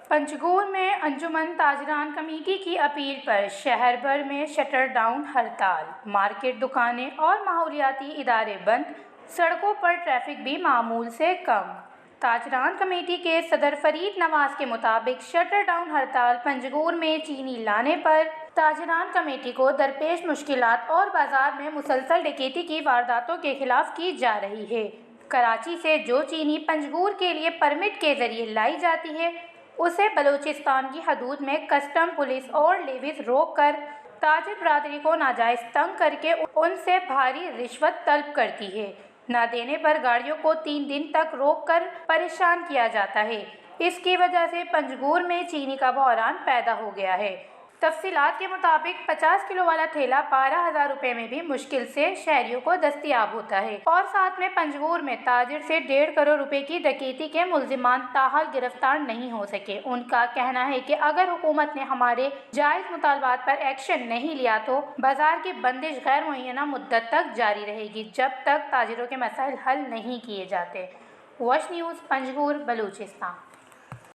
पंचगूर में अंजुमन ताजरान कमेटी की अपील पर शहर भर में शटर डाउन हड़ताल। मार्केट, दुकानें और माहौलियाती इदारे बंद, सड़कों पर ट्रैफिक भी मामूल से कम। ताजरान कमेटी के सदर फरीद नवाज के मुताबिक शटर डाउन हड़ताल पंचगूर में चीनी लाने पर ताजरान कमेटी को दरपेश मुश्किलात और बाजार में मुसलसल डकैती की वारदातों के खिलाफ की जा रही है। कराची से जो चीनी पंचगूर के लिए परमिट के जरिए लाई जाती है, उसे बलूचिस्तान की हदूद में कस्टम, पुलिस और लेवीज रोक कर ताजिर बरादरी को नाजायज तंग करके उनसे भारी रिश्वत तलब करती है। न देने पर गाड़ियों को 3 दिन तक रोक कर परेशान किया जाता है। इसकी वजह से पंचगूर में चीनी का बहरान पैदा हो गया है। तफसीलात के मुताबिक 50 किलो वाला ठेला 12,000 रुपए में भी मुश्किल से शहरियों को दस्तयाब होता है और साथ में पंचगूर में ताजिर से 1.5 करोड़ रुपए की डकैती के मुल्जिमान ताहाल गिरफ्तार नहीं हो सके। उनका कहना है कि अगर हुकूमत ने हमारे जायज मुतालबात पर एक्शन नहीं लिया तो बाजार की बंदिश गैर मुअय्यना मुद्दत तक जारी रहेगी, जब तक ताजिरों के मसाइल हल नहीं किए जाते। वश न्यूज़, पंचगूर, बलूचिस्तान।